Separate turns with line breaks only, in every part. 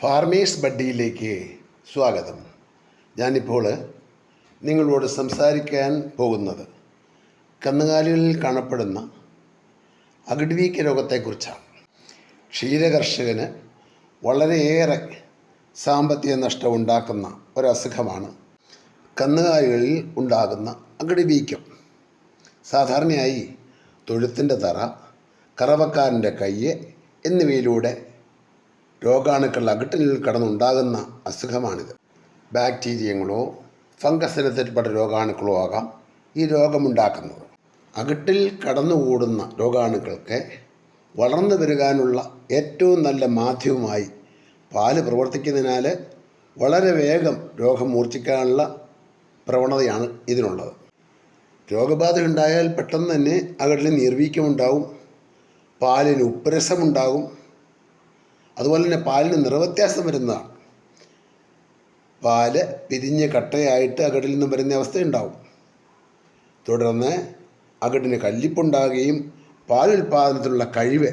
Farmers ബഡ്ഡിയിലേക്ക് സ്വാഗതം. ഞാനിപ്പോൾ നിങ്ങളോട് സംസാരിക്കാൻ പോകുന്നത് കന്നുകാലികളിൽ കാണപ്പെടുന്ന അകിടുവീക്ക രോഗത്തെക്കുറിച്ചാണ്. ക്ഷീരകർഷകന് വളരെയേറെ സാമ്പത്തിക നഷ്ടം ഉണ്ടാക്കുന്ന ഒരസുഖമാണ് കന്നുകാലികളിൽ ഉണ്ടാകുന്ന അകിടുവീക്കം. സാധാരണയായി തൊഴുത്തിൻ്റെ തറ, കറവക്കാരൻ്റെ കയ്യ് എന്നിവയിലൂടെ രോഗാണുക്കൾ അകിട്ടിൽ കടന്നുണ്ടാകുന്ന അസുഖമാണിത്. ബാക്ടീരിയങ്ങളോ ഫംഗസിനെ തെറ്റിപ്പെട്ട രോഗാണുക്കളോ ആകാം ഈ രോഗമുണ്ടാക്കുന്നത്. അകിട്ടിൽ കടന്നുകൂടുന്ന രോഗാണുക്കൾക്ക് വളർന്നു വരികാനുള്ള ഏറ്റവും നല്ല മാധ്യമമായി പാല് പ്രവർത്തിക്കുന്നതിനാൽ വളരെ വേഗം രോഗം മൂർച്ഛിക്കാനുള്ള പ്രവണതയാണ് ഇതിനുള്ളത്. രോഗബാധ ഉണ്ടായാൽ പെട്ടെന്ന് തന്നെ അകിട്ടിൽ നീർവീക്കമുണ്ടാവും, പാലിന് ഉപ്പുരസമുണ്ടാകും, അതുപോലെ തന്നെ പാലിന് നിറവ്യത്യാസം വരുന്നതാണ്. പാല് പിരിഞ്ഞ് കട്ടയായിട്ട് അകിടിൽ നിന്നും വരുന്ന അവസ്ഥയുണ്ടാവും. തുടർന്ന് അകിടിന് കല്ലിപ്പുണ്ടാകുകയും പാൽ ഉൽപ്പാദനത്തിലുള്ള കഴിവ്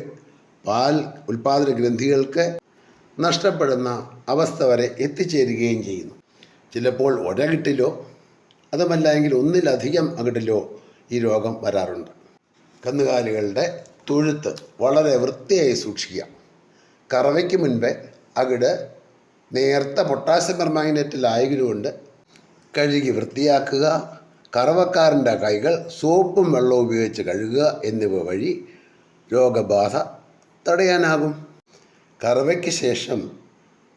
പാൽ ഉൽപ്പാദന ഗ്രന്ഥികൾക്ക് നഷ്ടപ്പെടുന്ന അവസ്ഥ വരെ എത്തിച്ചേരുകയും ചെയ്യുന്നു. ചിലപ്പോൾ ഒരകിട്ടിലോ അതുമല്ലെങ്കിൽ ഒന്നിലധികം അകിടിലോ ഈ രോഗം വരാറുണ്ട്. കന്നുകാലികളുടെ തൊഴുത്ത് വളരെ വൃത്തിയായി സൂക്ഷിക്കുക. കറവയ്ക്ക് മുൻപേ അകിട് നേർത്ത പൊട്ടാസ്യം പെർമാംഗനേറ്റിലായതുകൊണ്ട് കഴുകി വൃത്തിയാക്കുക. കറവക്കാരൻ്റെ കൈകൾ സോപ്പും വെള്ളവും ഉപയോഗിച്ച് കഴുകുക എന്നിവ വഴി രോഗബാധ തടയാനാകും. കറവയ്ക്ക് ശേഷം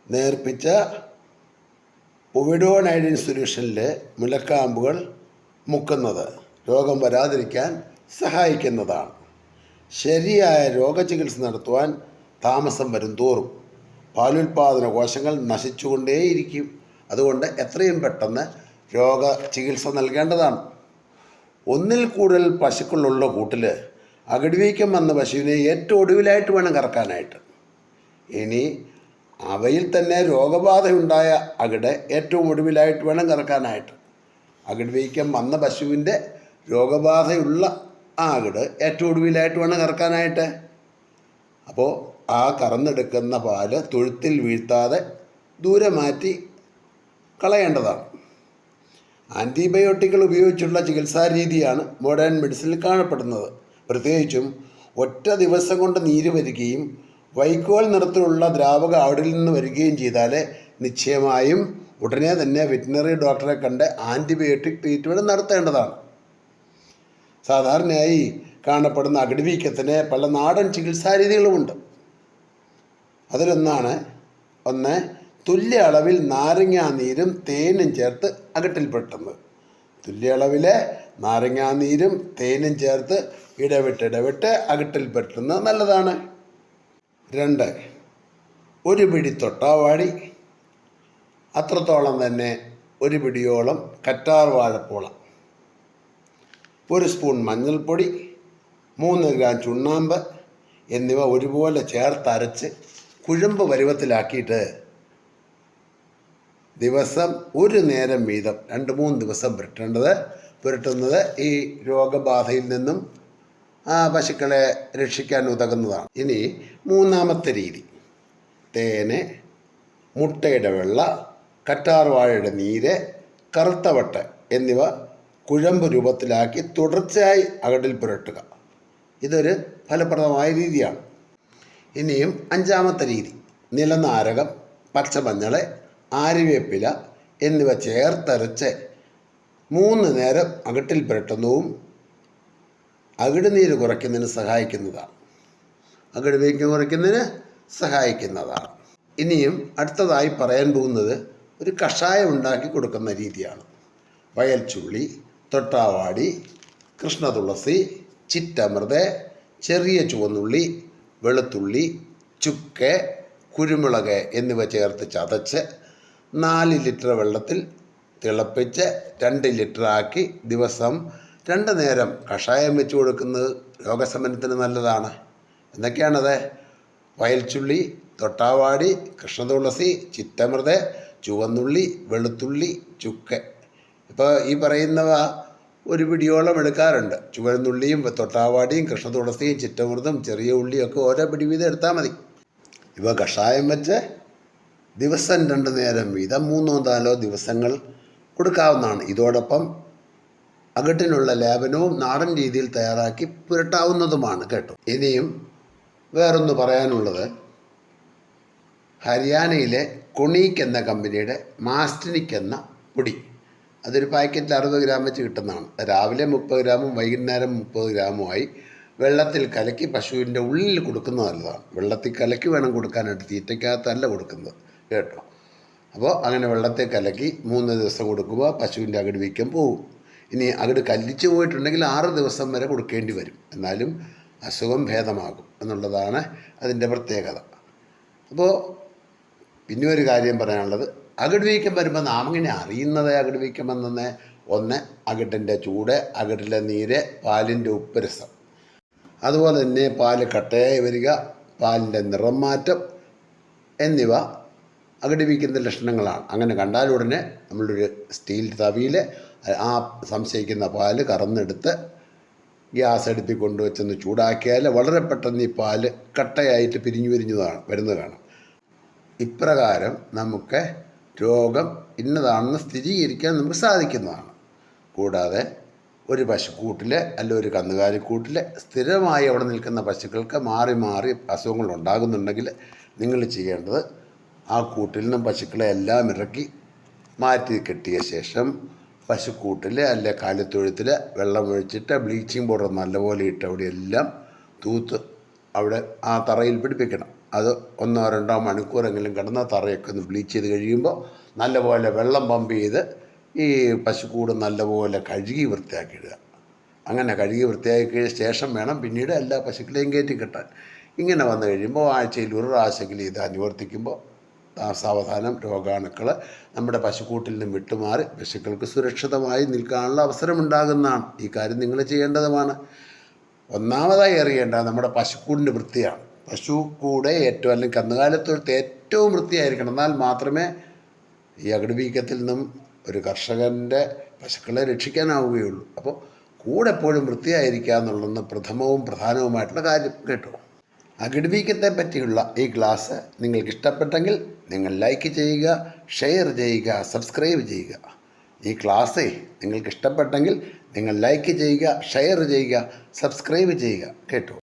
നേർപ്പിച്ച പൊവിഡോനൈഡിൻ സൊല്യൂഷനിൽ മുലക്കാമ്പുകൾ മുക്കുന്നത് രോഗം വരാതിരിക്കാൻ സഹായിക്കുന്നതാണ്. ശരിയായ രോഗചികിത്സ നടത്തുവാൻ താമസം വരും തോറും പാലുൽപാദന കോശങ്ങൾ നശിച്ചുകൊണ്ടേയിരിക്കും. അതുകൊണ്ട് എത്രയും പെട്ടെന്ന് രോഗചികിത്സ നൽകേണ്ടതാണ്. ഒന്നിൽ കൂടുതൽ പശുക്കളുള്ള കൂട്ടിൽ അകിടുവീക്കം വന്ന പശുവിനെ ഏറ്റവും ഒടുവിലായിട്ട് വേണം കറക്കാനായിട്ട്. ഇനി അവയിൽ തന്നെ രോഗബാധയുണ്ടായ അകിട് ഏറ്റവും ഒടുവിലായിട്ട് വേണം കറക്കാനായിട്ട്. അകിടുവീക്കം വന്ന പശുവിൻ്റെ രോഗബാധയുള്ള ആ അകിട് ഏറ്റവും ഒടുവിലായിട്ട് വേണം കറക്കാനായിട്ട്. അപ്പോൾ ആ കറന്നെടുക്കുന്ന പാല് തൊഴുത്തിൽ വീഴ്ത്താതെ ദൂരെ മാറ്റി കളയേണ്ടതാണ്. ആൻറ്റിബയോട്ടിക്കുകൾ ഉപയോഗിച്ചുള്ള ചികിത്സാ രീതിയാണ് മോഡേൺ മെഡിസിനിൽ കാണപ്പെടുന്നത്. പ്രത്യേകിച്ചും ഒറ്റ ദിവസം കൊണ്ട് നീര് വരികയും വൈക്കോൽ നിറത്തിലുള്ള ദ്രാവകം അവിടെ നിന്ന് വരികയും ചെയ്താൽ നിശ്ചയമായും ഉടനെ തന്നെ വെറ്റിനറി ഡോക്ടറെ കണ്ട് ആൻറ്റിബയോട്ടിക് ട്രീറ്റ്മെൻറ്റ് നടത്തേണ്ടതാണ്. സാധാരണയായി കാണപ്പെടുന്ന അകിടുവീക്കത്തിന് പല നാടൻ ചികിത്സാ രീതികളുമുണ്ട്. അതിലൊന്നാണ് തുല്യ അളവിൽ നാരങ്ങാനീരും തേനും ചേർത്ത് അകിട്ടിൽ പെട്ടുന്നത്. തുല്യ അളവിലെ നാരങ്ങാനീരും തേനും ചേർത്ത് ഇടവിട്ട് അകിട്ടിൽ പെട്ടുന്നത് നല്ലതാണ്. 2. ഒരു പിടി തൊട്ടാവാടി, അത്രത്തോളം തന്നെ ഒരു പിടിയോളം കറ്റാർ വാഴപ്പോള, 1 സ്പൂൺ മഞ്ഞൾപ്പൊടി, 3 ഗ്രാം ചുണ്ണാമ്പ് എന്നിവ ഒരുപോലെ ചേർത്തരച്ച് കുഴമ്പ് പരുവത്തിലാക്കിയിട്ട് ദിവസം ഒരു നേരം വീതം 2-3 ദിവസം പുരട്ടുന്നത് ഈ രോഗബാധയിൽ നിന്നും പശുക്കളെ രക്ഷിക്കാൻ ഉതകുന്നതാണ്. ഇനി 3ാമത്തെ രീതി, തേന്, മുട്ടയുടെ വെള്ള, കറ്റാർവാഴയുടെ നീര്, കറുത്തവട്ട് എന്നിവ കുഴമ്പ് രൂപത്തിലാക്കി തുടർച്ചയായി അകിടിൽ പുരട്ടുക. ഇതൊരു ഫലപ്രദമായ രീതിയാണ്. ഇനിയും 5ാമത്തെ രീതി, നിലനാരകം, പച്ചമഞ്ഞൾ, ആര്യവേപ്പില എന്നിവ ചേർത്തരച്ച് 3 നേരം അകിട്ടിൽ പുരട്ടുന്നതും അകിടുനീര് കുറയ്ക്കുന്നതിന് സഹായിക്കുന്നതാണ്. അകിടുവീക്കം കുറയ്ക്കുന്നതിന് സഹായിക്കുന്നതാണ്. ഇനിയും അടുത്തതായി പറയാൻ പോകുന്നത് ഒരു കഷായം ഉണ്ടാക്കി കൊടുക്കുന്ന രീതിയാണ്. വയൽച്ചുള്ളി, തൊട്ടാവാടി, കൃഷ്ണതുളസി, ചിറ്റമൃത്, ചെറിയ ചുവന്നുള്ളി, വെളുത്തുള്ളി, ചുക്ക്, കുരുമുളക് എന്നിവ ചേർത്ത് ചതച്ച് 4 ലിറ്റർ വെള്ളത്തിൽ തിളപ്പിച്ച് 2 ലിറ്ററാക്കി ദിവസം 2 നേരം കഷായം വെച്ച് കൊടുക്കുന്നത് രോഗശമനത്തിന് നല്ലതാണ്. എന്തൊക്കെയാണത്? വയൽച്ചുള്ളി, തൊട്ടാവാടി, കൃഷ്ണതുളസി, ചിറ്റമൃത്, ചുവന്നുള്ളി, വെളുത്തുള്ളി, ചുക്ക്. ഇപ്പോൾ ഈ പറയുന്നവ ഒരു പിടിയോളം എടുക്കാറുണ്ട്. ചുവന്നുള്ളിയും തൊട്ടാവാടിയും കൃഷ്ണതുളസിയും ചിറ്റമൃതും ചെറിയ ഉള്ളിയും ഒക്കെ ഓരോ പിടി വീതം എടുത്താൽ മതി. ഇവ കഷായം വെച്ച് ദിവസം 2 നേരം വീതം 3-4 ദിവസങ്ങൾ കൊടുക്കാവുന്നതാണ്. ഇതോടൊപ്പം അകട്ടിനുള്ള ലേപനവും നാടൻ രീതിയിൽ തയ്യാറാക്കി പുരട്ടാവുന്നതുമാണ് കേട്ടോ. ഇനിയും വേറൊന്ന് പറയാനുള്ളത്, ഹരിയാനയിലെ കൊണീക്ക് എന്ന കമ്പനിയുടെ മാസ്റ്റിനിക് എന്ന പൊടി, അതൊരു പാക്കറ്റിൽ 60 ഗ്രാം വെച്ച് കിട്ടുന്നതാണ്. രാവിലെ 30 ഗ്രാമും വൈകുന്നേരം 30 ഗ്രാമുമായി വെള്ളത്തിൽ കലക്കി പശുവിൻ്റെ ഉള്ളിൽ കൊടുക്കുന്നത് നല്ലതാണ്. വെള്ളത്തിൽ കലക്കി വേണം കൊടുക്കാനായിട്ട്, തീറ്റയ്ക്കകത്തല്ല കൊടുക്കുന്നത് കേട്ടോ. അപ്പോൾ അങ്ങനെ വെള്ളത്തിൽ കലക്കി 3 ദിവസം കൊടുക്കുമ്പോൾ പശുവിൻ്റെ അകിട് വീക്കം പോകും. ഇനി അകിട് കല്ലിച്ച് പോയിട്ടുണ്ടെങ്കിൽ 6 ദിവസം വരെ കൊടുക്കേണ്ടി വരും, എന്നാലും അസുഖം ഭേദമാകും എന്നുള്ളതാണ് അതിൻ്റെ പ്രത്യേകത. അപ്പോൾ പിന്നെ ഒരു കാര്യം പറയാനുള്ളത്, അകിട് വീക്കം വരുമ്പോൾ നാം എങ്ങനെ അറിയുന്നത് അകിട് വീക്കം വന്നെന്ന്? ഒന്ന്, അകിടിൻ്റെ ചൂട്, അകിടിലെ നീര്, പാലിൻ്റെ ഉപ്പുരസം, അതുപോലെ തന്നെ പാല് കട്ടയായി വരിക, പാലിൻ്റെ നിറം മാറ്റം എന്നിവ അകിട് വീക്കത്തിൻ്റെ ലക്ഷണങ്ങളാണ്. അങ്ങനെ കണ്ടാലുടനെ നമ്മളൊരു സ്റ്റീൽ തവിയിൽ ആ സംശയിക്കുന്ന പാല് കറന്നെടുത്ത് ഗ്യാസ് അടുപ്പിൽ കൊണ്ടുവച്ചൊന്ന് ചൂടാക്കിയാൽ വളരെ പെട്ടെന്ന് ഈ പാല് കട്ടയായിട്ട് പിരിഞ്ഞു വരുന്നത് കാണാം. ഇപ്രകാരം നമുക്ക് രോഗം ഇന്നതാണെന്ന് സ്ഥിരീകരിക്കാൻ നമുക്ക് സാധിക്കുന്നതാണ്. കൂടാതെ ഒരു പശുക്കൂട്ടിൽ അല്ല ഒരു കന്നുകാലിക്കൂട്ടിൽ സ്ഥിരമായി അവിടെ നിൽക്കുന്ന പശുക്കൾക്ക് മാറി മാറി അസുഖങ്ങൾ ഉണ്ടാകുന്നുണ്ടെങ്കിൽ നിങ്ങൾ ചെയ്യേണ്ടത്, ആ കൂട്ടിൽ നിന്നും പശുക്കളെ എല്ലാം ഇറക്കി മാറ്റി കെട്ടിയ ശേഷം പശുക്കൂട്ടിൽ അല്ല കാലിത്തൊഴുത്തിൽ വെള്ളമൊഴിച്ചിട്ട് ബ്ലീച്ചിങ് പൗഡർ നല്ലപോലെ ഇട്ട് അവിടെയെല്ലാം തൂത്ത് അവിടെ ആ തറയിൽ പിടിപ്പിക്കണം. അത് 1-2 മണിക്കൂറെങ്കിലും കിടന്ന തറയൊക്കെ ഒന്ന് ബ്ലീച്ച് ചെയ്ത് കഴിയുമ്പോൾ നല്ലപോലെ വെള്ളം പമ്പ് ചെയ്ത് ഈ പശുക്കൂട് നല്ലപോലെ കഴുകി വൃത്തിയാക്കി ഇടുക. അങ്ങനെ കഴുകി വൃത്തിയാക്കിയ ശേഷം വേണം പിന്നീട് എല്ലാ പശുക്കളെയും കയറ്റി കെട്ടാൻ. ഇങ്ങനെ വന്നു കഴിയുമ്പോൾ ആഴ്ചയിൽ ഒരു പ്രാവശ്യമെങ്കിലും ഇത് അനുവർത്തിക്കുമ്പോൾ സാവധാനം രോഗാണുക്കൾ നമ്മുടെ പശുക്കൂട്ടിൽ നിന്നും വിട്ടുമാറി പശുക്കൾക്ക് സുരക്ഷിതമായി നിൽക്കാനുള്ള അവസരമുണ്ടാകുന്നതാണ്. ഈ കാര്യം നിങ്ങൾ ചെയ്യേണ്ടതുമാണ്. ഒന്നാമതായി അറിയേണ്ട നമ്മുടെ പശുക്കൂടിൻ്റെ വൃത്തിയാണ്. പശുക്കൂടെ ഏറ്റവും, അല്ലെങ്കിൽ കന്നുകാലിത്തൊഴുത്ത് ഏറ്റവും വൃത്തിയായിരിക്കണം. എന്നാൽ മാത്രമേ ഈ അകിട് വീക്കത്തിൽ നിന്നും ഒരു കർഷകൻ്റെ പശുക്കളെ രക്ഷിക്കാനാവുകയുള്ളൂ. അപ്പോൾ കൂടെ എപ്പോഴും വൃത്തിയായിരിക്കുക എന്നുള്ളത് പ്രഥമവും പ്രധാനവുമായിട്ടുള്ള കാര്യം കേട്ടോ. അകിട് വീക്കത്തെ പറ്റിയുള്ള ഈ ക്ലാസ് നിങ്ങൾക്ക് ഇഷ്ടപ്പെട്ടെങ്കിൽ നിങ്ങൾ ലൈക്ക് ചെയ്യുക, ഷെയർ ചെയ്യുക, സബ്സ്ക്രൈബ് ചെയ്യുക. ഈ ക്ലാസ് നിങ്ങൾക്ക് ഇഷ്ടപ്പെട്ടെങ്കിൽ നിങ്ങൾ ലൈക്ക് ചെയ്യുക, ഷെയർ ചെയ്യുക, സബ്സ്ക്രൈബ് ചെയ്യുക കേട്ടോ.